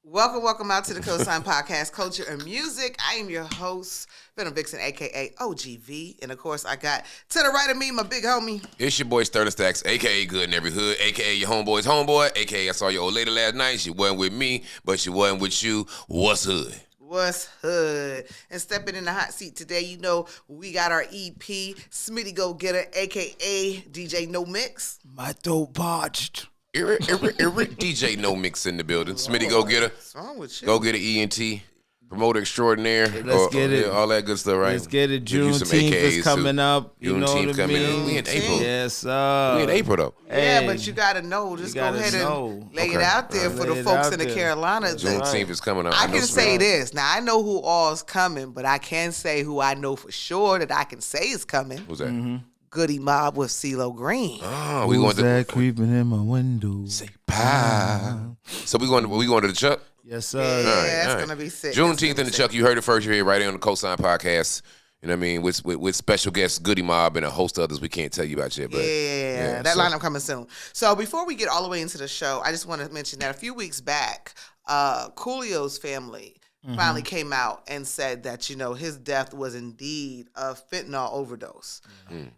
Welcome out to the Cosign Podcast, Culture and Music. I am your host, Venom Vixen, a.k.a. OGV. And, of course, I got to the right of me, my big homie. It's your boy, Venom and Staxx, a.k.a. Good in Every Hood, a.k.a. your homeboy's homeboy, a.k.a. I saw your old lady last night. She wasn't with me, but she wasn't with you. What's hood? What's hood? And stepping in the hot seat today, you know, we got our EP, Smitty Go Getter, a.k.a. DJ No Mix. My throat parched. DJ No Mix in the building. Smitty Go Getter. What's wrong with you? Go Getter ENT. Promoter extraordinaire. Let's get it. All that good stuff, right? Let's get it. Juneteenth is coming up. You know what I mean? We in April. Yes, sir. We in April, though. Yeah, Hey, but you got to know. Just go ahead and lay it Okay. out there for Lay the it folks out in the there. Carolinas. Juneteenth is coming up. I know can say Smitty. this. Now, I know who all's coming, but I can't say who I know for sure that I can say is coming. Who's that? Goody Mob with CeeLo Green. Oh, we Who's going that to creeping in my window? say pie. So we going to the Chuck? Yes, sir. Yeah, All right, that's all right. going to be sick. Juneteenth in the Chuck. You heard it first here, right here on the Cosign Podcast. You know what I mean? With special guests, Goody Mob, and a host of others we can't tell you about yet. But That lineup coming soon. So before we get all the way into the show, I just want to mention that a few weeks back, Coolio's family finally came out and said that, you know, his death was indeed a fentanyl overdose.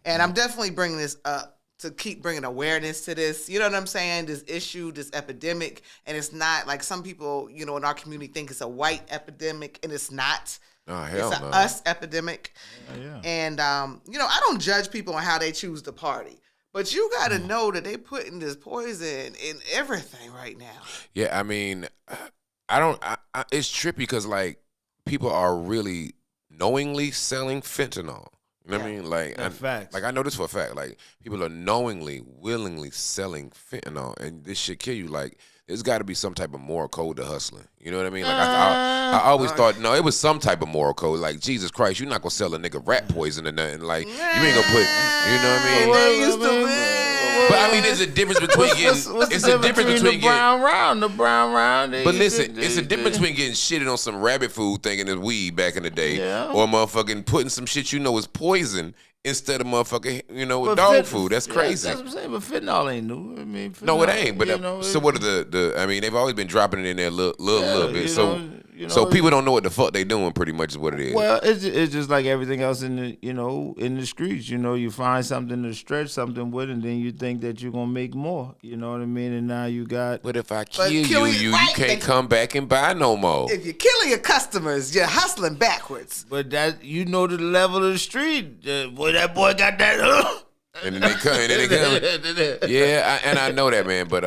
And I'm definitely bringing this up to keep bringing awareness to this. You know what I'm saying? This issue, this epidemic. And it's not like some people, you know, in our community think it's a white epidemic, and it's not. Oh, hell It's no. an us epidemic. Yeah. And, you know, I don't judge people on how they choose to party. But you got to know that they putting this poison in everything right now. Yeah, I mean, it's trippy because, like, people are really knowingly selling fentanyl. You know what I mean? Like, Facts. I know this for a fact. Like, people are knowingly, willingly selling fentanyl, and this shit kill you. Like, there's got to be some type of moral code to hustling. You know what I mean? Like, I always thought, no, it was some type of moral code. Like, Jesus Christ, you're not going to sell a nigga rat poison or nothing. Like, you ain't going to put, you know what I mean? They used to win. But, I mean, there's a difference between getting, What's it's the a difference between the getting, brown round? The brown round. but listen, it's a difference between getting shitted on some rabbit food thinking it's weed back in the day, Yeah. or motherfucking putting some shit you know is poison instead of motherfucking, you know, dog food. That's crazy. That's what I'm saying. But fentanyl ain't new. I mean, No, it fentanyl, ain't. But you know, so what are the? I mean, they've always been dropping it in there a little bit. you So know, so people don't know what the fuck they doing. Pretty much is what it is. Well, it's just like everything else in the in the streets. You know, you find something to stretch something with, and then you think that you're gonna make more. You know what I mean? And now you got. But if I But kill kill you, you, you right, can't they- come back and buy no more. If you're killing your customers, you're hustling backwards. But that the level of the street. Boy, that boy got that. And then they come. And then they come. Yeah, and I know that, man. But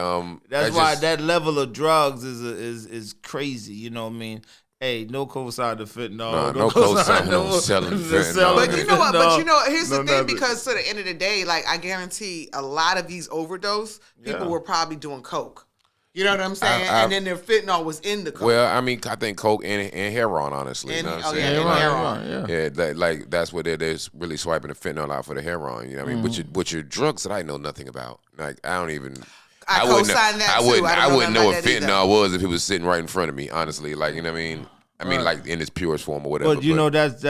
That's I why just- that level of drugs is crazy. You know what I mean? Hey, no cosign to fentanyl. No cosign, no selling fentanyl. But you know what? But you know, here's the No, thing, nothing. because to the end of the day, like, I guarantee a lot of these overdose people Yeah. were probably doing coke. You know what I'm saying? I- and then their fentanyl was in the coke. Well, I mean, I think coke and heroin, honestly. And- you know what oh, I'm yeah, saying? and Like, heroin. Yeah, that's what they're really swiping the fentanyl out for the heroin. You know what I mean? But your drugs that I know nothing about. Like, I don't even. I wouldn't co-sign that I too. wouldn't. I I don't know wouldn't nothing know about what that either. fentanyl was if it was sitting right in front of me. Honestly, like, you know what I mean? I mean, like in its purest form or whatever. But you know that's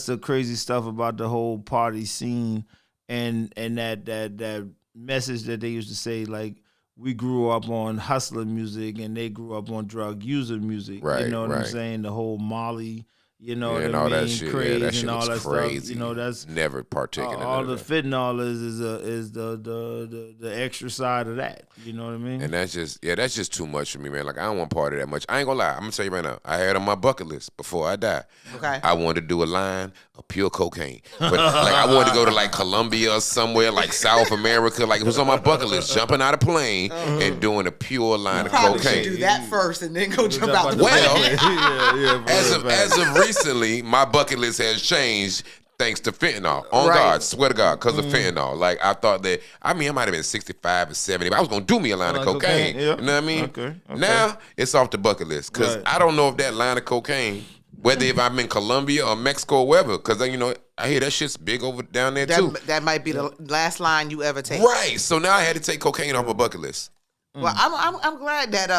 the crazy stuff about the whole party scene, and that message that they used to say, like, we grew up on hustling music and they grew up on drug user music. Right, You know what I'm right. saying? The whole Molly, you know Yeah, what and I all mean? that shit. Craze Yeah, that shit and all looks that crazy. stuff. You know, that's never partaking in all none the of that. fentanyl is the extra side of that. You know what I mean? And that's just too much for me, man. Like, I don't want to party that much. I ain't gonna lie. I'm gonna tell you right now. I had on my bucket list before I die. Okay. I wanted to do a line of pure cocaine, but like I wanted to go to like Colombia or somewhere like South America. Like, it was on my bucket list, jumping out of plane and doing a pure line of Probably should cocaine. do that first and then go jump out the Well, plane. yeah, as of recently, my bucket list has changed thanks to fentanyl. On Right. God, swear to God, because of fentanyl. Like, I thought that, I mean, I might have been 65 or 70, but I was going to do me a line of cocaine. Yeah. You know what I mean? Okay. Now, it's off the bucket list because Right. I don't know if that line of cocaine, whether if I'm in Colombia or Mexico or wherever, because, you know, I hear that shit's big over down there too. That might be the last line you ever take. Right. So now I had to take cocaine off my bucket list. Well, I'm glad that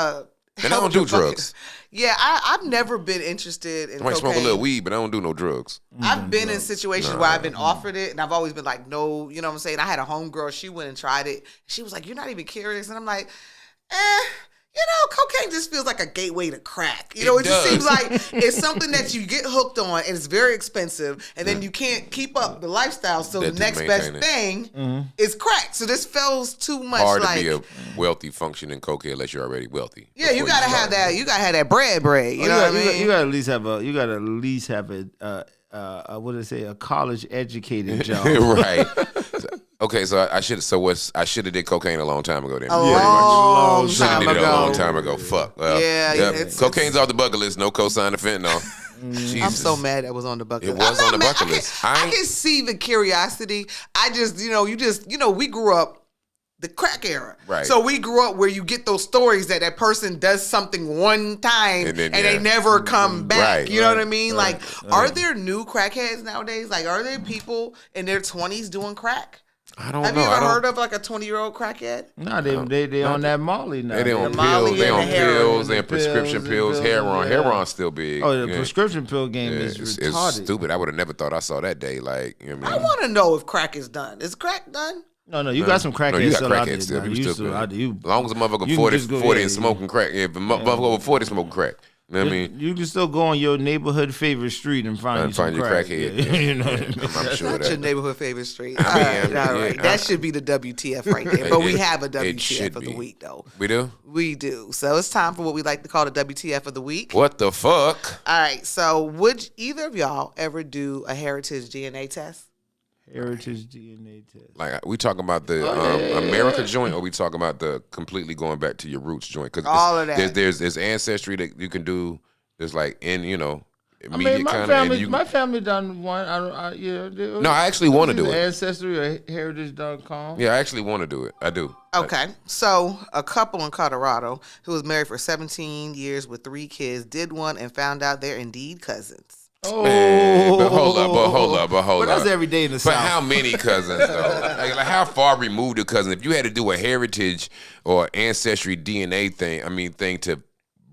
And I don't do helped your drugs. Yeah, I've never been interested in I might cocaine. smoke a little weed, but I don't do no drugs. I've been in situations where I've been offered it, and I've always been like, no, you know what I'm saying? I had a homegirl, she went and tried it. She was like, you're not even curious. And I'm like, Cocaine just feels like a gateway to crack. It just does. seems like it's something that you get hooked on and it's very expensive, and then you can't keep up the lifestyle. So the next best thing is crack. So this feels too much hard like. to be a wealthy functioning cokehead unless you're already wealthy. Yeah, you gotta have that. You gotta have that bread. You know what I mean? You gotta at least have a. You gotta at least have a. What did I say? A college educated job. Right. Okay, so I should have did cocaine a long time ago then. A long Should have time did it a ago. long time ago. Fuck. Well, Yeah, cocaine's off the bucket list. No cosign of fentanyl. Jesus. I'm so mad that was on the bucket list. It was on the bucket list. I can see the curiosity. I just, we grew up the crack era. Right. So we grew up where you get those stories that person does something one time and they never come back. Right. You know what I mean? Like, are there new crackheads nowadays? Like, are there people in their 20s doing crack? I don't know. Have you ever heard of like a 20-year-old crackhead? No, they on that Molly now. They on Molly pills. They on and the heroin. pills. They on prescription pills. Heroin. Heroin's still big. Oh, the prescription pill game is retarded. It's stupid. I would have never thought I saw that day. Like, you know what I I mean? want to know if crack is done. Is crack done? No, you got some crackheads. No, you got still out there, crackheads still. man. You You still still- good. you- As long as a motherfucker you 40, can just go 40 ahead, and smoking crack. If a motherfucker over 40 smoking crack. You know what I mean? You can still go on your neighborhood favorite street and find Find you your some crack. crackhead. Yeah, you know what I mean? I'm sure That's that. your neighborhood favorite street. I mean, all right. yeah, That should be the WTF right there. But we have a It WTF should of the be. week, though. We do? We do. So it's time for what we like to call the WTF of the week. What the fuck? All right. So would either of y'all ever do a heritage DNA test? Heritage DNA test. Like, we talking about the America joint, or we talking about the completely going back to your roots joint? Because All of that. There's ancestry that you can do. There's like immediate I mean, kind of. my family done one. No, I actually want to do it. Ancestry or heritage.com. Yeah, I actually want to do it. I do. Okay. So a couple in Colorado who was married for 17 years with 3 kids did one and found out they're indeed cousins. Oh, Man, but hold up. But that's every day in the But South. how many cousins though? like how far removed are cousins? If you had to do a heritage or ancestry DNA thing to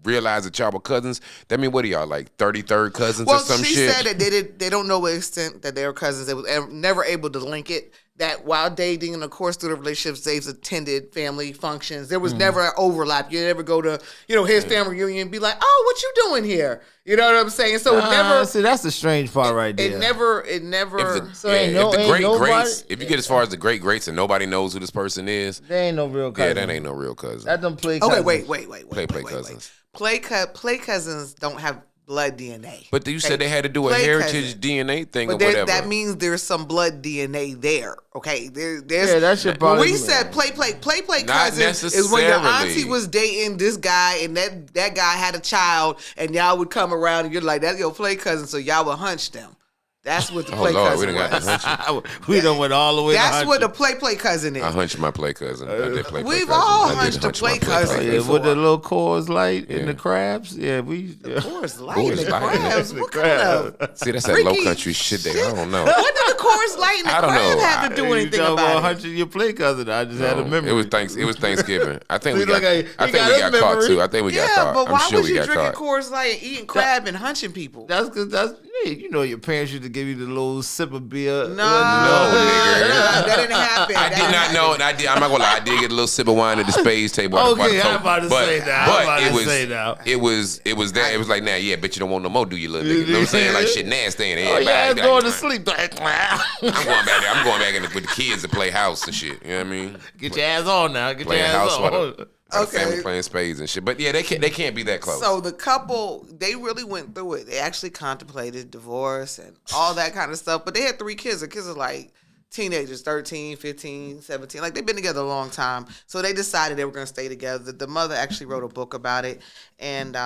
realize that y'all were cousins, that mean what are y'all, like 33rd cousins or some shit? Well, she said that they don't know what extent that they were cousins. They was never able to link it. That while dating and of course through the relationships, they've attended family functions. There was never an overlap. You never go to his family reunion and be like, oh, what you doing here? You know what I'm saying? So it never. See, that's the strange part right there. It never. If ain't great nobody- greats, if you get as far as the great greats and nobody knows who this person is, They ain't no real yeah, cousin. that ain't no real cousin. That don't play. Okay, cousin. wait. Play cousins. Play cousins don't have blood DNA. But you said they had to do a Play heritage cousin. DNA thing or But whatever. that means there's some blood DNA there. Okay, there's. Yeah, that should probably. When we said play Not cousin is when your necessarily. auntie was dating this guy and that guy had a child and y'all would come around and you're like, that's your play cousin, so y'all would hunch them. That's what the Oh play Lord, we cousin done got was. to hunch. we done went all the way. That's to what the play cousin is. I hunched my play cousin. I did play We've cousin. all I did hunched a hunch my play cousin. Yeah, before. with the little Coors Light and Yeah. the crabs. Yeah, we. Of course, light Coors and Light. crabs. The What kind of See, that's that low freaky country shit there. I don't know. What did the Coors Light and the I don't crab know. have to do anything you about it? hunching your play cousin. I just had a memory. It was Thanksgiving. I think we See, look, got. he I think got we his got caught memory. too. I think we got caught. but I'm why sure was we you got drinking caught. Coors Light and eating crab and hunching people? That's because your parents used to give you the little sip of beer. No, nigga. That didn't happen. I did not know, and I'm not gonna lie. I did get a little sip of wine at the spades table. Okay, I'm about to say that. I'm about But to say that. it was that. It was like, nah, yeah, bet you don't want no more, do you, little nigga? You know what I'm saying? Like shit nasty in Oh, here. yeah, it's going to sleep. I'm going back there. I'm going back in with the kids to play house and shit. You know what I mean? Get your ass on now. Get your Playing ass house on. with a family playing spades and shit. But yeah, they can't be that close. So the couple, they really went through it. They actually contemplated divorce and all that kind of stuff. But they had 3 kids. The kids are like teenagers, 13, 15, 17. Like, they've been together a long time. So they decided they were going to stay together. The mother actually wrote a book about it. And,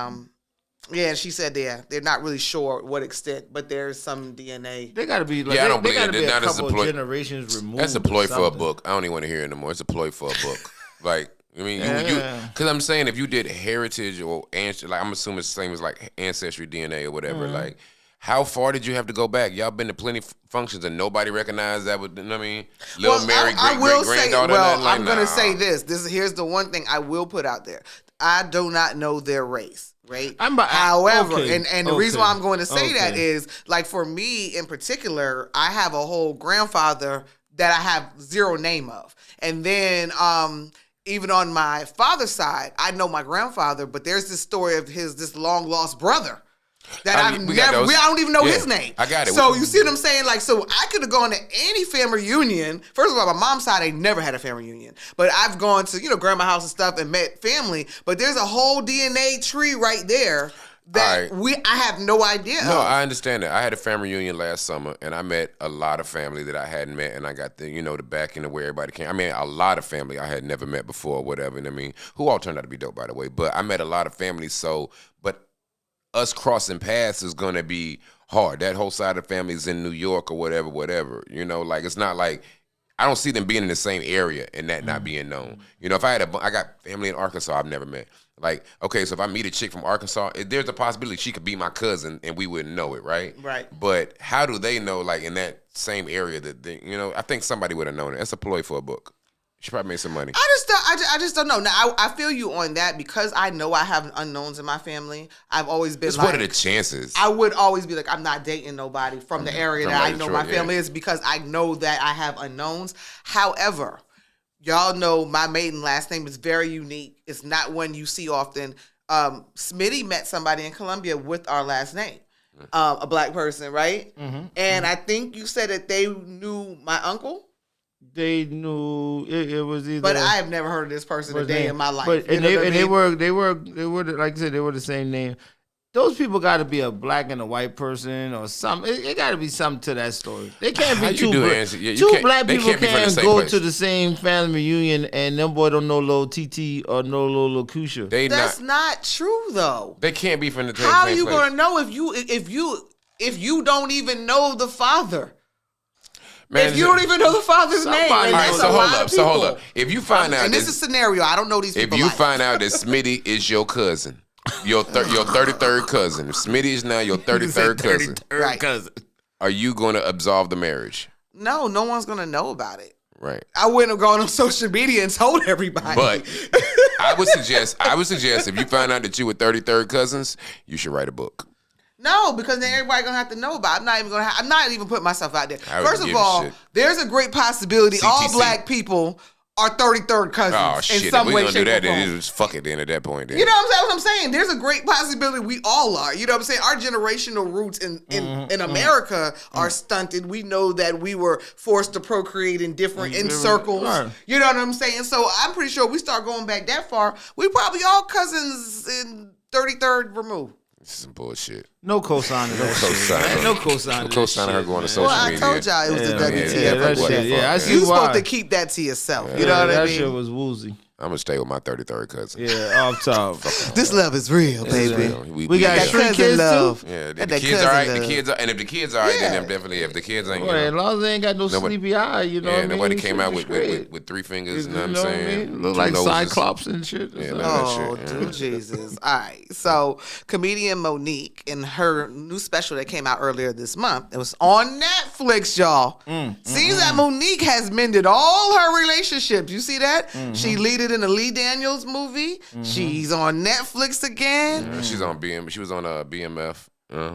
yeah, she said they're not really sure what extent, but there's some DNA. They gotta be like, Yeah, I don't they believe gotta it. be That a is a couple ploy. of generations removed. That's a ploy or for a something. book. I don't even want to hear it anymore. It's a ploy for a book. Like, I mean, Yeah. because I'm saying if you did heritage or like I'm assuming it's the same as like ancestry DNA or whatever. Like, how far did you have to go back? Y'all been to plenty functions and nobody recognized that. You know what I mean? Little Mary, great granddaughter. I'm gonna say this. Here's the one thing I will put out there. I do not know their race. Right. However, okay, and the reason why I'm going to say that okay. is, like, for me in particular, I have a whole grandfather that I have zero name of, and then even on my father's side, I know my grandfather, but there's this story of this long lost brother that I don't even know his name. I got it. So you see what I'm saying? Like, so I could have gone to any family reunion. First of all, my mom's side ain't never had a family reunion, but I've gone to, grandma's house and stuff and met family, but there's a whole DNA tree right there that I have no idea. No, I understand that. I had a family reunion last summer, and I met a lot of family that I hadn't met, and I got the backing of where everybody came. I mean, a lot of family I had never met before, or whatever. And I mean, who all turned out to be dope, by the way. But I met a lot of families. So, but us crossing paths is gonna be hard. That whole side of the family is in New York or whatever. Like it's not like. I don't see them being in the same area and that not being known. If I got family in Arkansas I've never met. Like, okay, so if I meet a chick from Arkansas, there's a possibility she could be my cousin and we wouldn't know it, right? Right. But how do they know, like, in that same area that they, I think somebody would have known it. That's a ploy for a book. She probably made some money. I just don't know. Now, I feel you on that because I know I have unknowns in my family. I've always been what are the chances? I would always be like, I'm not dating nobody from the area that I know my family is because I know that I have unknowns. However, y'all know my maiden last name is very unique. It's not one you see often. Smitty met somebody in Colombia with our last name, a black person, right? Mm-hmm. And I think you said that they knew my uncle. They knew it was either. But I have never heard of this person a day in my life. But they were like I said, they were the same name. Those people got to be a black and a white person or something. It got to be something to that story. They can't be two black people can't go to the same family reunion and them boy don't know little TT or no little Kusha. That's not true though. They can't be from the same How place. are you gonna know if you don't even know the father? Man, if you don't even know the father's name, and that's so hold up. If you find out, and this is a scenario, I don't know these people. If you find out that Smitty is your cousin, your 33rd cousin, if Smitty is now your 33rd cousin, right? Are you going to absolve the marriage? No one's going to know about it. Right. I wouldn't have gone on social media and told everybody. But I would suggest if you find out that you were 33rd cousins, you should write a book. No, because then everybody gonna have to know about it. I'm not even putting myself out there. First of all, there's a great possibility all black people are 33rd cousins. Oh shit! In some way, if we gonna do that, then then just fuck it. Then at that point, then. You know what I'm saying? There's a great possibility we all are. You know what I'm saying? Our generational roots in America are stunted. We know that we were forced to procreate in different circles. Right. You know what I'm saying? So I'm pretty sure we start going back that far. We probably all cousins in 33rd removed. This is some bullshit. No cosigning. No cosigning. No cosigning her going to social media. Well, I told y'all it was the WTF. Yeah, I see you why. supposed to keep that to yourself. You know what I mean? That shit was woozy. I'm going to stay with my 33rd cousin. Yeah, off top. This love is real, baby. We got street kids love. too? Yeah, the kids all right. And if the kids all right, then I'm definitely, if the kids ain't, as long as they ain't got no sleepy eye, you know what I mean? Nobody came out with three fingers, you know what I'm saying? Look like Cyclops and shit. Yeah, oh, dude, Jesus. All right. So, comedian Monique, in her new special that came out earlier this month, it was on Netflix, y'all. Seems that Monique has mended all her relationships. You see that? She leaded in the Lee Daniels movie. She's on Netflix again. Yeah, she's on She was on BMF.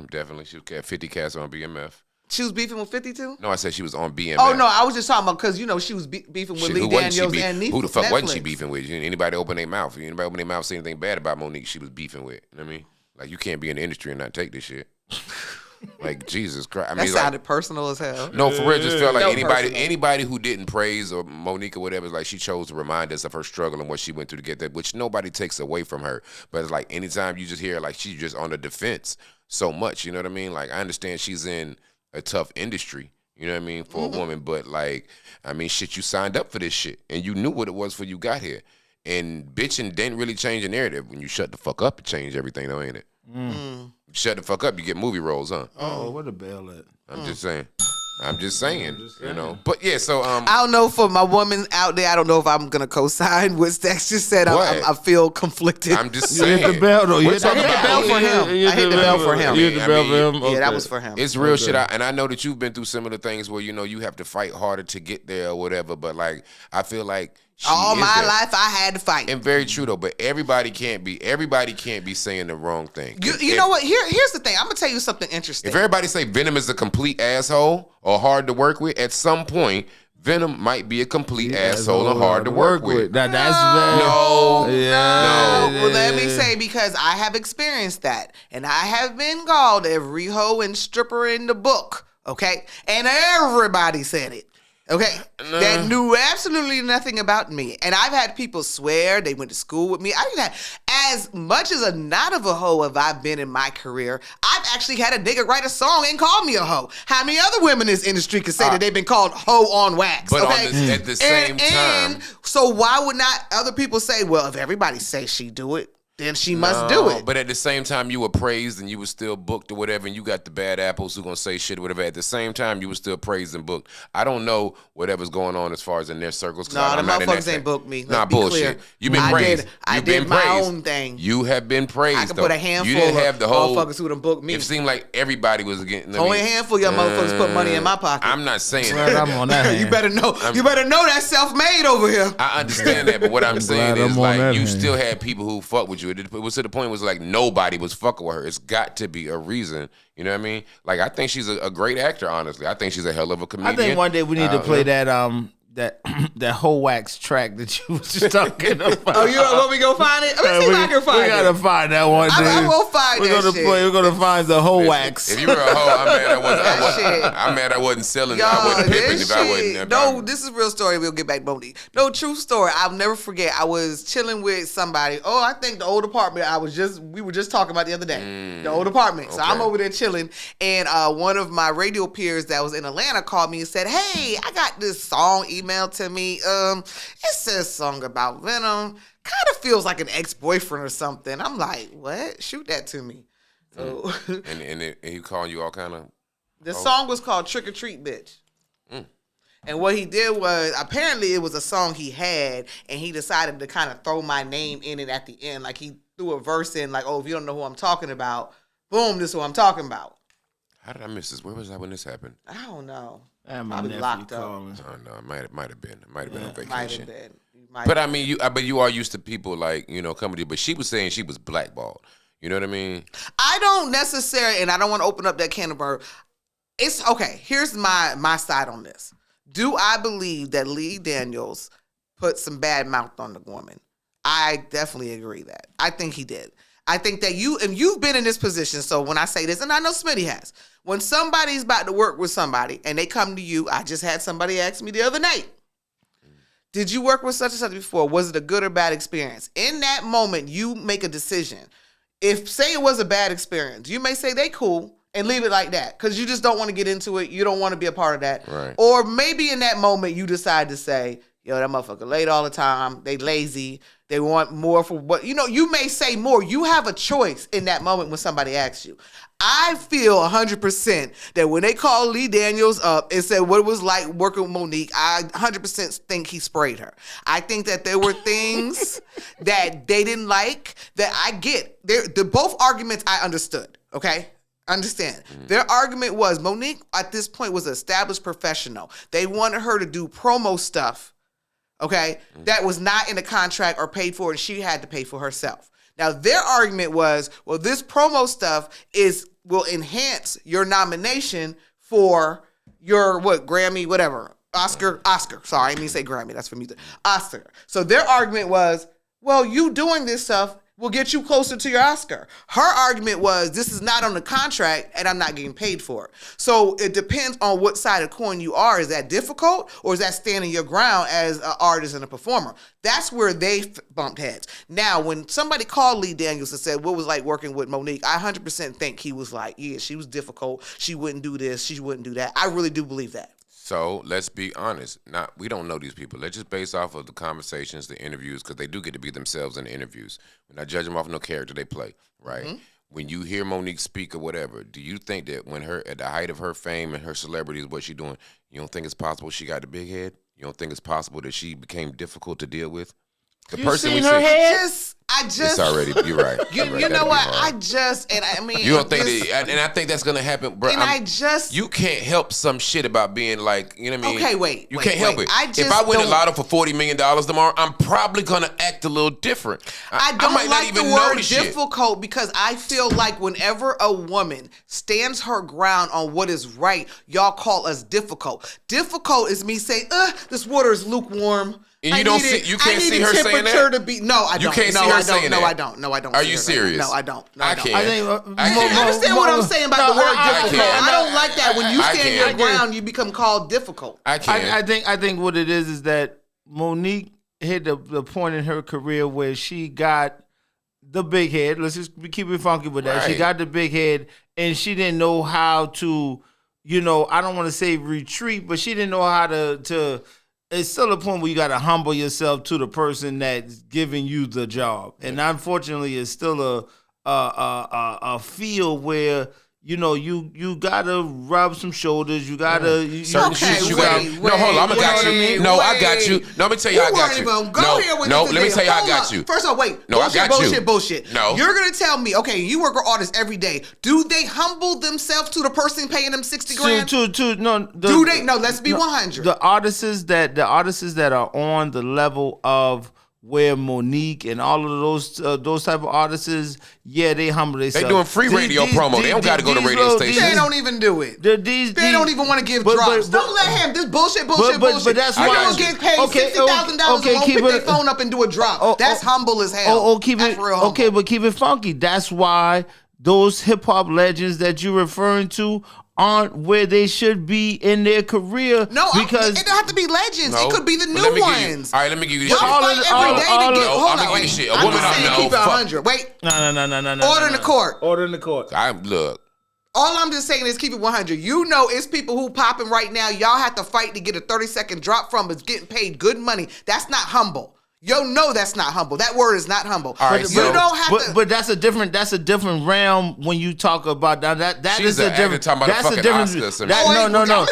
Definitely. She had 50 cats on BMF. She was beefing with 52? No, I said she was on BMF. Oh, no, I was just talking about because, she was beefing with Lee Daniels and Who the fuck Netflix. wasn't she beefing with? Anybody open their mouth? Anybody open their mouth say anything bad about Monique, she was beefing with. You know what I mean? Like, you can't be in the industry and not take this shit. Like, Jesus Christ. I mean, that sounded personal as hell. No, for real, just felt like anybody who didn't praise or Monique or whatever, like she chose to remind us of her struggle and what she went through to get that, which nobody takes away from her. But it's like anytime you just hear like she's just on the defense so much, you know what I mean? Like I understand she's in a tough industry, you know what I mean, for a woman, but like, I mean, shit, you signed up for this shit and you knew what it was before you got here. And bitching didn't really change the narrative. When you shut the fuck up, it changed everything though, ain't it? Shut the fuck up, you get movie roles, huh? Oh, what a bail at. I'm just saying, you know. But yeah, so I don't know for my woman out there. I don't know if I'm gonna co-sign what Staxx just said. I feel conflicted. I'm just saying. You hit the bell though. I hit the bell for him. I hit the bell for him. You hit the bell for him. Yeah, that was for him. It's real shit. And I know that you've been through similar things where you have to fight harder to get there or whatever. But like, I feel like. All my life I had to fight. And very true though, but everybody can't be saying the wrong thing. You know what? Here's the thing. I'm gonna tell you something interesting. If everybody say Venom is a complete asshole or hard to work with, at some point Venom might be a complete asshole and hard to work with. That's bad. No. Well, let me say, because I have experienced that, and I have been called every hoe and stripper in the book, okay? And everybody said it. Okay, that knew absolutely nothing about me. And I've had people swear they went to school with me. I didn't have, as much as a not of a hoe have I been in my career, I've actually had a nigga write a song and call me a hoe. How many other women in this industry can say that they've been called hoe on wax? But okay? at the same time. So why would not other people say, well, if everybody say she do it, then she must do it. But at the same time, you were praised and you were still booked or whatever, and you got the bad apples who gonna say shit or whatever. At the same time, you were still praised and booked. I don't know whatever's going on as far as in their circles. No, the motherfuckers ain't booked me. Nah, bullshit. You've been praised. I did my own thing. You have been praised. I can put a handful you didn't have the whole motherfuckers who done booked me. It seemed like everybody was getting. Only a handful of y'all motherfuckers put money in my pocket. I'm not saying that. I'm on that. You better know. You better know that's self-made over here. I understand that, but what I'm saying is like you still had people who fuck with you. It was to the point. It was like nobody was fucking with her. It's got to be a reason. You know what I mean? Like I think she's a great actor. Honestly, I think she's a hell of a comedian. I think one day we need to play that whole wax track that you was just talking about. Oh, you want me to go find it? Let me see if I can find it. We gotta find that one day. I will find that shit. We're gonna find the whole wax. If you were a hoe, I'm mad I wasn't selling. I wasn't pimping if I wasn't. No, this is a real story. We'll get back to Monique. No, true story. I'll never forget. I was chilling with somebody. Oh, I think the old apartment. We were just talking about the other day. The old apartment. So I'm over there chilling, and one of my radio peers that was in Atlanta called me and said, "Hey, I got this song emailed to me. It says a song about Venom. Kind of feels like an ex-boyfriend or something." I'm like, what? Shoot that to me. So, and he calling you all kind of. The song was called "Trick or Treat, Bitch." And what he did was, apparently it was a song he had, and he decided to kind of throw my name in it at the end. Like he threw a verse in, like, oh, if you don't know who I'm talking about, boom, this is who I'm talking about. How did I miss this? Where was I when this happened? I don't know. Probably locked up. Oh no, it might have been. It might have been on vacation. Might have been. But I mean, you are used to people like comedy. But she was saying she was blackballed. You know what I mean? I don't necessarily, and I don't want to open up that can of worms. It's okay. Here's my side on this. Do I believe that Lee Daniels put some bad mouth on the woman? I definitely agree that. I think he did. I think that you've been in this position. So when I say this, and I know Smitty has, when somebody's about to work with somebody and they come to you, I just had somebody ask me the other night, did you work with such and such before? Was it a good or bad experience? In that moment, you make a decision. If, say it was a bad experience, you may say they cool and leave it like that because you just don't want to get into it. You don't want to be a part of that. Right. Or maybe in that moment, you decide to say, yo, that motherfucker late all the time. They lazy. They want more for what, you may say more. You have a choice in that moment when somebody asks you. I feel 100% that when they called Lee Daniels up and said what it was like working with Monique, I 100% think he sprayed her. I think that there were things that they didn't like that I get. The both arguments I understood, okay? Understand. Their argument was Monique at this point was an established professional. They wanted her to do promo stuff, okay, that was not in the contract or paid for, and she had to pay for herself. Now, their argument was, well, this promo stuff will enhance your nomination for your, Grammy, whatever, Oscar, sorry, I didn't mean to say Grammy, that's for music, Oscar. So their argument was, well, you doing this stuff will get you closer to your Oscar. Her argument was, this is not on the contract and I'm not getting paid for it. So it depends on what side of the coin you are. Is that difficult or is that standing your ground as an artist and a performer? That's where they bumped heads. Now, when somebody called Lee Daniels and said, what was like working with Monique, I 100% think he was like, yeah, she was difficult. She wouldn't do this. She wouldn't do that. I really do believe that. So let's be honest. We don't know these people. Let's just base off of the conversations, the interviews, because they do get to be themselves in the interviews. We're not judging them off no character they play, right? Mm-hmm. When you hear Monique speak or whatever, do you think that when her at the height of her fame and her celebrity is what she's doing, you don't think it's possible she got the big head? You don't think it's possible that she became difficult to deal with? The You person seen we her see. head? I just. It's already. You're right. You know what? I mean. You don't think that, and I think that's gonna happen, bro. And you can't help some shit about being like, you know what I mean? Okay, wait. You can't help it. If I I win a lotto for $40 million tomorrow, I'm probably gonna act a little different. I don't might like not even the word know the shit. difficult because I feel like whenever a woman stands her ground on what is right, y'all call us difficult. Difficult is me saying, this water is lukewarm. And you can't see her saying that? Temperature to be. No, I don't. You can't see her saying that? No, I don't. No, I don't. Are you serious? No, I don't. No, I don't. can't. I think You understand what I'm saying about the word difficult? can't. I don't like that. When you I stand your can't. ground, you become called difficult. I can't. I think what it is that Monique hit the point in her career where she got the big head. Let's just keep it funky with that. Right. She got the big head, and she didn't know how to, I don't want to say retreat, but she didn't know how to. It's still a point where you got to humble yourself to the person that's giving you the job, and unfortunately, it's still a field where. You gotta rub some shoulders. You gotta Certain shit you gotta. No, hold on. I got you. No, I got you. No, let me tell you how I got you. No, let me tell you how I got you. First of all, wait. No, I got you. Bullshit. No. You're gonna tell me, okay, you work with artists every day. Do they humble themselves to the person paying them $60,000? No. Do they? No, let's be 100. The artists that are on the level of where Monique and all of those type of artists, they humble themselves. They doing free radio promo. They don't got to go to radio stations. They don't even do it. They don't even want to give drops. Don't let him. This bullshit. But that's why you don't get paid $60,000 and won't pick their phone up and do a drop. That's humble as hell. Keep it okay, but keep it funky. That's why those hip hop legends that you're referring to aren't where they should be in their career. No, because it don't have to be legends. No. It could be the new ones. All right, let me give you this Y'all shit. fight every day to get. Hold on, wait. Shit. I'm just saying, keep it 100. Wait. No. Order in the court. Order in the court. Look. All I'm just saying is keep it 100. It's people who popping right now. Y'all have to fight to get a 30-second drop from, but getting paid good money. That's not humble. That's not humble. That word is not humble. All right, you don't have to. But that's a different realm when you talk about that. That is a different. That's a difference. No.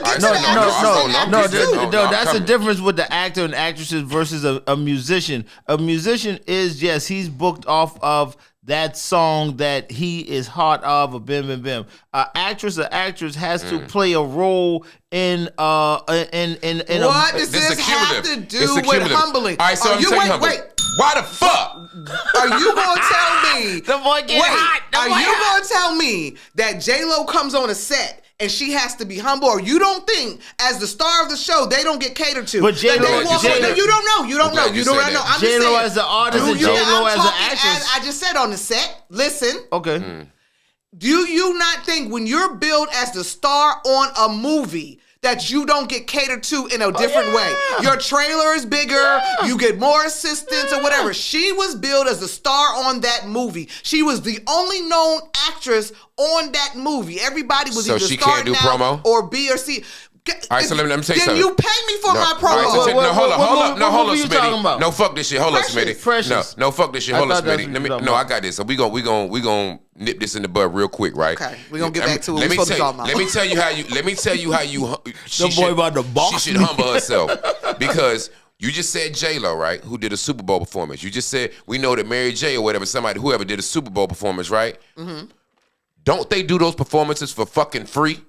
That's a difference with the actor and actresses versus a musician. A musician is he's booked off of that song that he is heart of a bim bim bim. An actress has to play a role in what does this have to do with humbling? All right, so wait. Why the fuck? Are you gonna tell me the boy get hot? Are you gonna tell me that J-Lo comes on a set and she has to be humble, or you don't think as the star of the show they don't get catered to? But J-Lo, you don't know. You don't know. I'm J-Lo as an artist and J-Lo as an actress. I just said on the set. Listen. Okay. Do you not think when you're billed as the star on a movie that you don't get catered to in a different way? Your trailer is bigger, you get more assistants or whatever. She was billed as the star on that movie. She was the only known actress on that movie. Everybody was either she starting can't do out promo? or B or C. All right, so let me tell you something. Then you pay me for my promo. Hold up, you talking about? Smitty. No, fuck this shit. Hold up, Smitty. Precious. No, fuck this shit. Hold up, Smitty. No, I got this. So we gonna nip this in the bud real quick, right? Okay, we gonna get back to what we're supposed to talk about. Let me tell you how you. The boy about the box. She should humble herself because. You just said J-Lo, right? Who did a Super Bowl performance. You just said, we know that Mary J or whatever, whoever did a Super Bowl performance, right? Mm-hmm. Don't they do those performances for fucking free?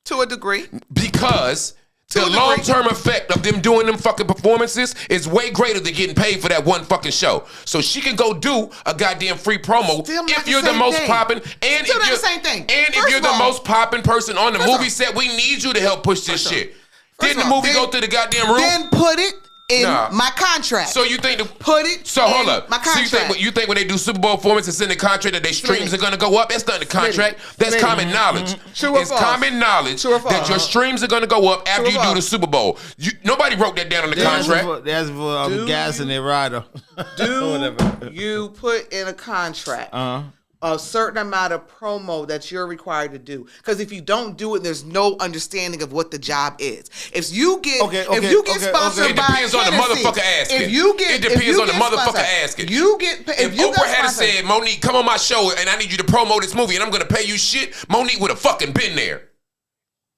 To a degree. Because the long-term effect of them doing them fucking performances is way greater than getting paid for that one fucking show. So she can go do a goddamn free promo if you're the most popping. And still not the same thing. And if you're the most popping person on the movie set, we need you to help push this shit. Didn't the movie go through the goddamn roof? Then put it in my contract. So you think put it hold up. My contract. So you think when they do Super Bowl performances in the contract that their streams are gonna go up? That's not the contract. That's common knowledge. It's common knowledge that your streams are gonna go up after you do the Super Bowl. Nobody wrote that down in the contract. That's for gas in their rider. Do you put in a contract a certain amount of promo that you're required to do? Because if you don't do it, there's no understanding of what the job is. If you get sponsored by Hennessy, on the motherfucker asking. It depends on the motherfucker asking. If Oprah had said, Monique, come on my show and I need you to promote this movie and I'm gonna pay you shit, Monique would have fucking been there.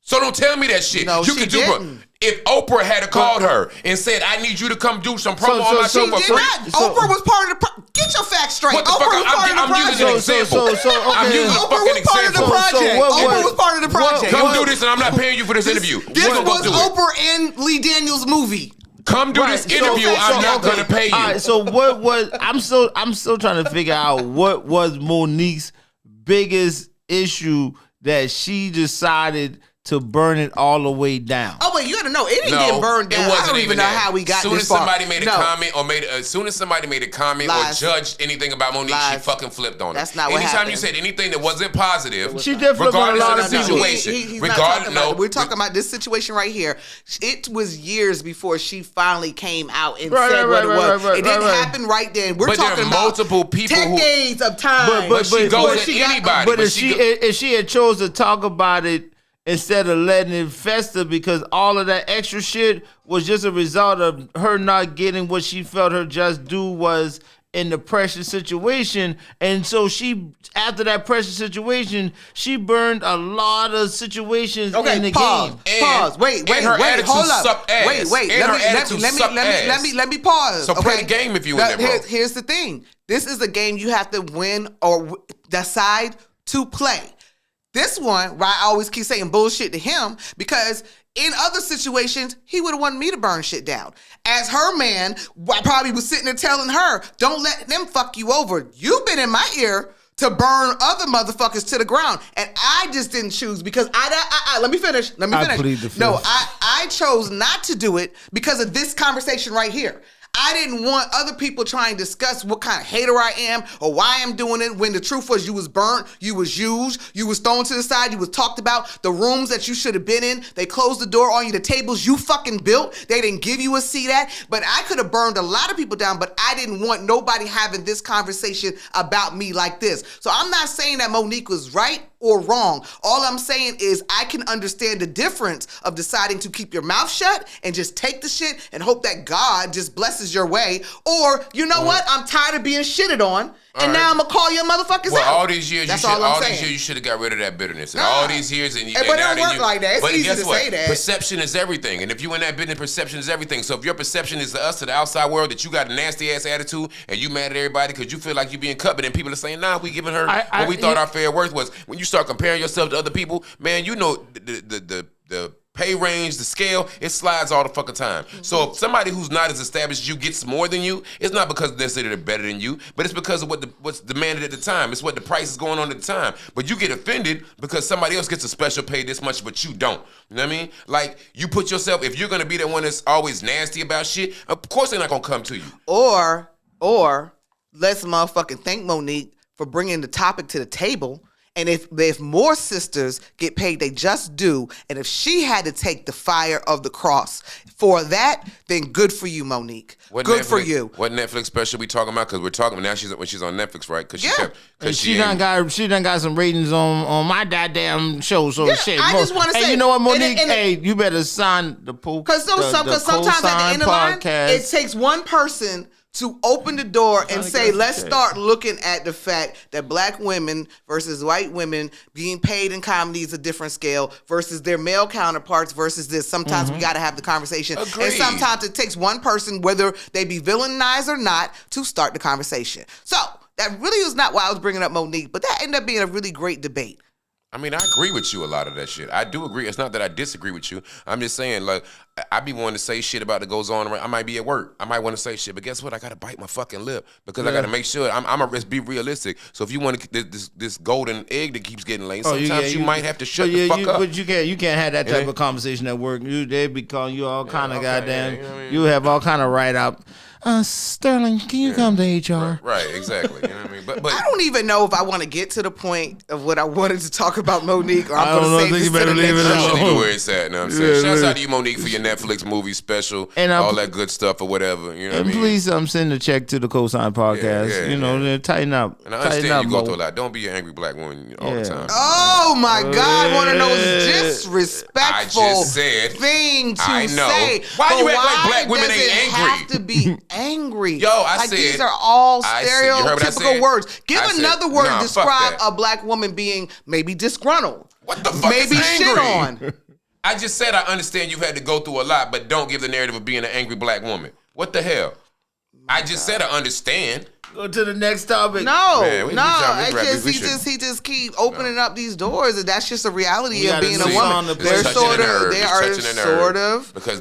So don't tell me that shit. No, you she could do didn't. If Oprah had called her and said, "I need you to come do some promo on my show for She free," did not. Oprah was part of the. Get your facts straight. What the Oprah fuck? was part of the I'm using an project. example. I'm using a Oprah fucking was part of the example. project. Oprah was part of the project. Come do this, and I'm not paying you for this interview. This You gonna was go do it. Oprah and Lee Daniels' movie. Come do this interview. I'm not gonna pay you. All right, so what was? I'm still trying to figure out what was Monique's biggest issue that she decided to burn it all the way down. Oh wait, you gotta know it didn't get burned down. I don't even know how we got this far. As soon as somebody made a comment or judged anything about Monique, she fucking flipped on it. That's not what happened. Anytime you said anything that wasn't positive, she did flip on a lot of people. We're talking about this situation right here. It was years before she finally came out and said what it was. It didn't happen right then. We're talking about multiple people, decades of time. But she goes at anybody. But if she had chose to talk about it instead of letting it fester, because all of that extra shit was just a result of her not getting what she felt her just due was in the pressure situation. And so she, after that pressure situation, she burned a lot of situations in the game. Pause. Wait, hold up. Wait. Let me pause. So play the game if you in there, bro. Here's the thing. This is a game you have to win or decide to play. This one, right, I always keep saying bullshit to him because in other situations, he would have wanted me to burn shit down. As her man, I probably was sitting there telling her, don't let them fuck you over. You've been in my ear to burn other motherfuckers to the ground. And I just didn't choose because let me finish. I plead the fifth. No, I chose not to do it because of this conversation right here. I didn't want other people trying to discuss what kind of hater I am or why I'm doing it when the truth was you was burnt, you was used, you was thrown to the side, you was talked about, the rooms that you should have been in, they closed the door on you, the tables you fucking built, they didn't give you a seat at, but I could have burned a lot of people down, but I didn't want nobody having this conversation about me like this. So I'm not saying that Monique was right or wrong. All I'm saying is I can understand the difference of deciding to keep your mouth shut and just take the shit and hope that God just blesses your way. Or, you know what? I'm tired of being shitted on. And now I'm gonna call your motherfuckers out. All these years, you should have got rid of that bitterness. And all these years, but it don't work like that. It's easy to say that. Perception is everything. And if you in that business, perception is everything. So if your perception is to us, to the outside world, that you got a nasty ass attitude and you mad at everybody because you feel like you being cut, but then people are saying, nah, we giving her what we thought our fair worth was. When you start comparing yourself to other people, man, you know the pay range, the scale, it slides all the fucking time. Mm-hmm. So if somebody who's not as established as you gets more than you, it's not because necessarily they're better than you, but it's because of what's demanded at the time. It's what the price is going on at the time. But you get offended because somebody else gets a special pay this much, but you don't. You know what I mean? Like, you put yourself, if you're going to be the one that's always nasty about shit, of course they're not going to come to you. Or let's motherfucking thank Monique for bringing the topic to the table. And if more sisters get paid they just do, and if she had to take the fire of the cross for that, then good for you, Monique. Good for you. What Netflix special we talking about? Because we're talking now. She's on Netflix, right? Because she done got some ratings on my goddamn show. So shit. I just want to say, you know what, Monique? You better sign the pool. Because sometimes at the end of the line, it takes one person to open the door and say, let's start looking at the fact that black women versus white women being paid in comedy is a different scale versus their male counterparts versus this. Sometimes we got to have the conversation. Agreed. And sometimes it takes one person, whether they be villainized or not, to start the conversation. So that really was not why I was bringing up Monique, but that ended up being a really great debate. I mean, I agree with you a lot of that shit. I do agree. It's not that I disagree with you. I'm just saying, like, I be wanting to say shit about that goes on. I might be at work. I might want to say shit, but guess what? I got to bite my fucking lip because I got to make sure I'm gonna be realistic. So if you want this golden egg that keeps getting laid, sometimes you might have to shut the fuck up. But you can't have that type of conversation at work. They be calling you all kind of goddamn. You know what I mean? You have all kind of write out. Sterling, can you come to HR? Right, exactly. You know what I mean? But I don't even know if I want to get to the point of what I wanted to talk about Monique, or I'm going to say this to the next show. Leave it where it's at. Know what I'm saying? Shouts out to you, Monique, for your Netflix movie special, and all that good stuff or whatever. You know what I mean? Please, send a check to the Cosign Podcast. Tighten up. And I understand you go through a lot. Don't be an angry black woman all the time. Oh my God! One of those disrespectful thing to say. Why you act like black women ain't angry? Have to be angry. Yo, I said these are all stereotypical words. Give another word to describe a black woman being maybe disgruntled. What the fuck maybe is shit angry? on. I just said I understand you've had to go through a lot, but don't give the narrative of being an angry black woman. What the hell? I just said I understand. Go to the next topic. No, Man, he just keep opening up these doors, and that's just a reality of being a woman.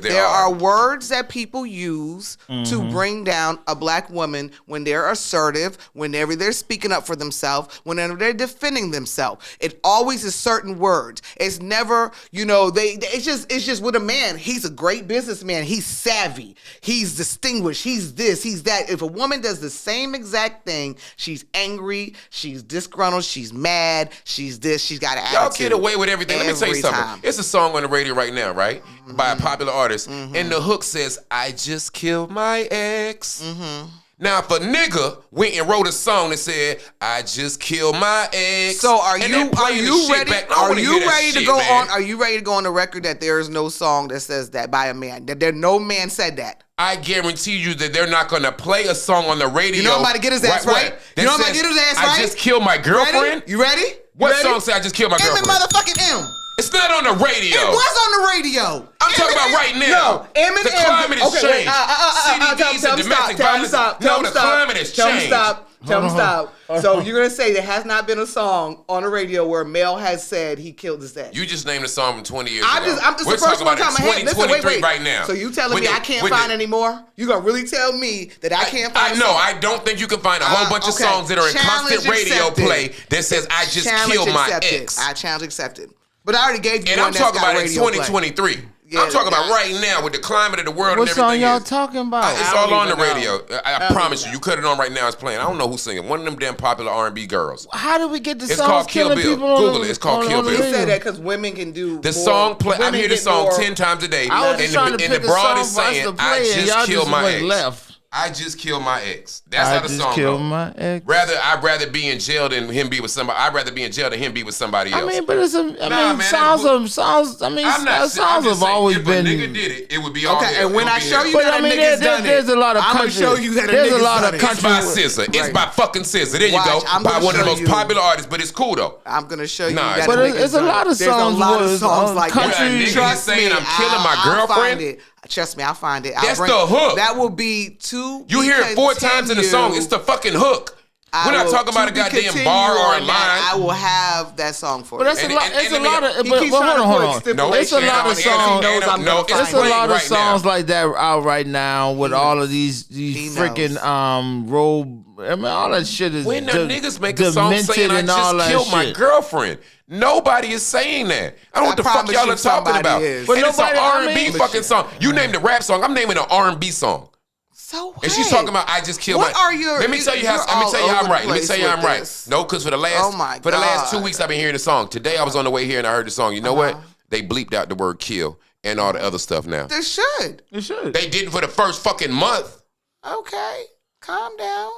There are words that people use to bring down a black woman when they're assertive, whenever they're speaking up for themselves, whenever they're defending themselves. It always is certain words. It's never, it's just with a man. He's a great businessman. He's savvy. He's distinguished. He's this. He's that. If a woman does the same exact thing, she's angry, she's disgruntled, she's mad, she's this, she's got an attitude. Y'all get away with everything. Let me tell you something. Time. It's a song on the radio right now, right? By a popular artist. And the hook says, I just killed my ex. Now, if a nigga went and wrote a song that said, I just killed my ex. So are you ready to go on the record that there is no song that says that by a man? That no man said that. I guarantee you that they're not going to play a song on the radio. You know I'm about to get his ass right. You know I'm about to get his ass right. I just killed my girlfriend. You ready? What song said I just killed my girlfriend? Motherfucking M. It's not on the radio. It was on the radio. I'm talking about right now. No, Eminem. The climate has changed. CDs and domestic violence. No, the climate has changed. Tell him stop. So you're going to say there has not been a song on the radio where a male has said he killed his ex. You just named a song from 20 years ago. We're talking about 2023 right now. So you telling me I can't find any more? You going to really tell me that I can't find No, I don't think you can find a whole bunch of songs that are in constant radio play that says I just killed my ex. I challenge accepted. But I already gave you one that's got radio play. And I'm talking about in 2023. I'm talking about right now with the climate of the world and everything. What song y'all talking about? It's all on the radio. I promise you cut it on right now. It's playing. I don't know who's singing. One of them damn popular R&B girls. How did we get the song? It's called Kill Bill. Google it. It's called Kill Bill. You said that because women can do the song. I hear the song 10 times a day. And the broad is saying, "I just killed my ex." I just killed my ex. That's how the song goes. I just killed my ex. I'd rather be in jail than him be with somebody. I'd rather be in jail than him be with somebody else. I mean, but it's songs have always been. If a nigga did it, it would be all okay. And when I show you that a nigga's done it, there's a lot of country. I'm gonna show you that a nigga's done it. It's by SZA. It's by fucking SZA. There you go. By one of the most popular artists, but it's cool though. I'm gonna show you. But it's a lot of songs. Like country. Trust me, I'm killing my girlfriend. Trust me, I'll find it. That's the hook. That will be too. You hear it 4 times in the song. It's the fucking hook. We're not talking about a goddamn bar or a line. I will have that song for you. But it's a lot of. But hold on. No, it's a lot of songs. It's a lot of songs like that out right now with all of these freaking robe. I mean, all that shit is. When the niggas make a song saying I just killed my girlfriend. Nobody is saying that. I don't know what the fuck y'all are talking about. But it's an R&B fucking song. You named a rap song. I'm naming an R&B song. So what? And she's talking about I just killed what my. Are your, let me tell you how I'm right. Let me tell you how I'm right. No, because for the last 2 weeks I've been hearing the song. Today I was on the way here and I heard the song. You know what? They bleeped out the word kill and all the other stuff now. They should. They didn't for the first fucking month. Okay, calm down.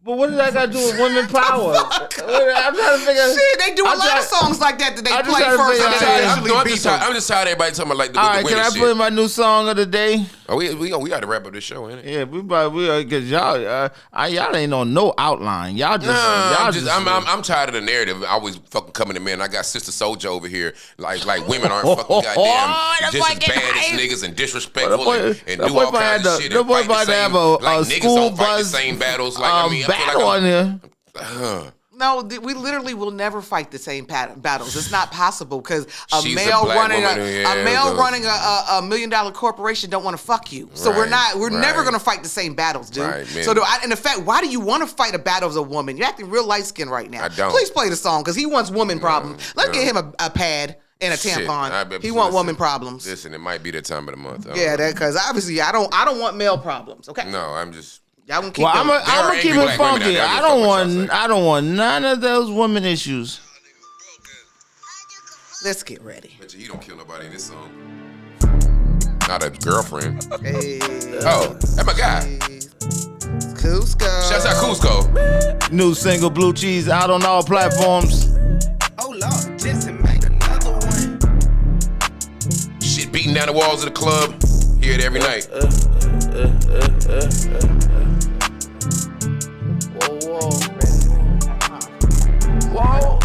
But what does that got to do with women power? I'm trying to figure. Shit, they do a lot of songs like that they play first. I'm just tired of everybody talking about like the women shit. All right, can I play my new song of the day? Oh, we got to wrap up this show, ain't it? Yeah, we because y'all ain't on no outline. Y'all just. I'm tired of the narrative. I always fucking coming to me, and I got Sister Soldier over here, like women aren't fucking goddamn just as bad as niggas and disrespectful and do all kinds of shit. The boy about to have a school bus the same battles. Like I mean, battle on here. No, we literally will never fight the same battles. It's not possible because a male running a $1 million corporation don't want to fuck you. So we're never going to fight the same battles, dude. Right, so in effect, why do you want to fight a battle as a woman? You're acting real light skinned right now. I don't. Please play the song because he wants woman problems. Let's get him a pad and a tampon. He want woman problems. Listen, it might be the time of the month. Yeah, because obviously I don't want male problems. Okay. No, I'm just. Y'all gonna keep I'm gonna keep it funky. I don't want none of those women issues. Let's get ready. Bet you don't kill nobody in this song. Not a girlfriend. Hey. Oh, that's my guy. Cusco. Shouts out Cusco. New single Blue Cheese out on all platforms. Oh Lord, listen, make another one. Shit beating down the walls of the club. Hear it every night. Whoa.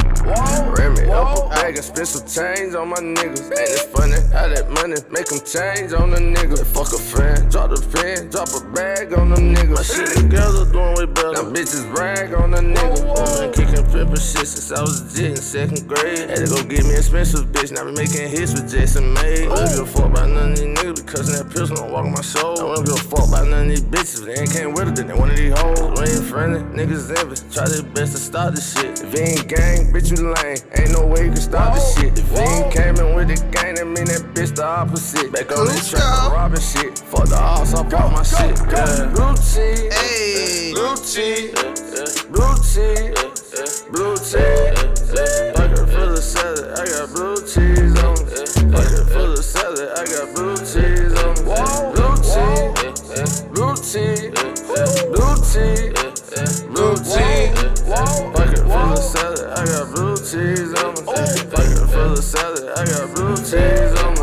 Remy, whoa. expensive change on my niggas. Ain't it funny how that money make them change on the nigga? Fuck a fan, drop the pen, drop a bag on the nigga. My shit together doing way better. Now bitches brag on the nigga. Been kicking pepper shit since I was in 2nd grade. Had to go get me expensive bitch. Now be making hits with Jason May. I don't give a fuck about none of these niggas because that pistol don't walk on my shoulder. I don't give a fuck about none of these bitches. They ain't came with it, then they one of these hoes. We ain't friendly, niggas envy. Try their best to stop this shit. If you ain't gang, bitch, you lame. Ain't no way you can stop this shit. If you ain't came in with the gang, that mean that bitch the opposite. Back on this track, robbing shit. Fuck the ass, I bought my shit. Blue cheese, Hey. blue cheese, blue cheese, blue cheese. Pocket full of salad, I got blue cheese on me. Pocket full of salad, I got blue cheese on me. Blue cheese, blue cheese, blue cheese, blue cheese. Pocket full of salad, I got blue cheese on me. Pocket full of salad, I got blue cheese on me.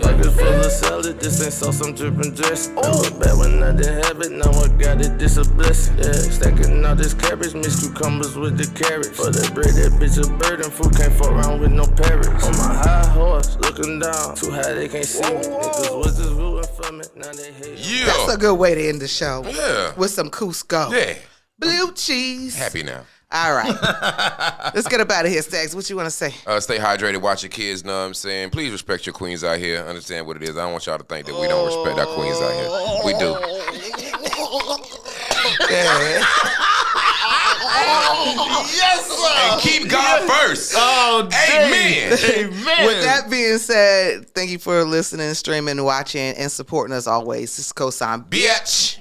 Pocket full of salad, this ain't sauce, I'm dripping dressing. I was bad when I didn't have it, now I got it, this a blessing. Yeah, stacking all this cabbage, mixed cucumbers with the carrots. For that bread, that bitch a bird, and food can't fuck around with no parrots. On my high horse, looking down, too high they can't see me. Niggas was just rooting for me, now they hate me. That's a good way to end the show. Yeah. With some Cusco. Yeah. Blue cheese. Happy now. All right. Let's get up out of here, Staxx. What you want to say? Stay hydrated, watch your kids, know what I'm saying? Please respect your queens out here. Understand what it is. I don't want y'all to think that we don't respect our queens out here. We do. Yeah. Yes, sir. And keep God first. Oh, Amen. Amen. With that being said, thank you for listening, streaming, watching, and supporting us always. This is Cosign Bitch.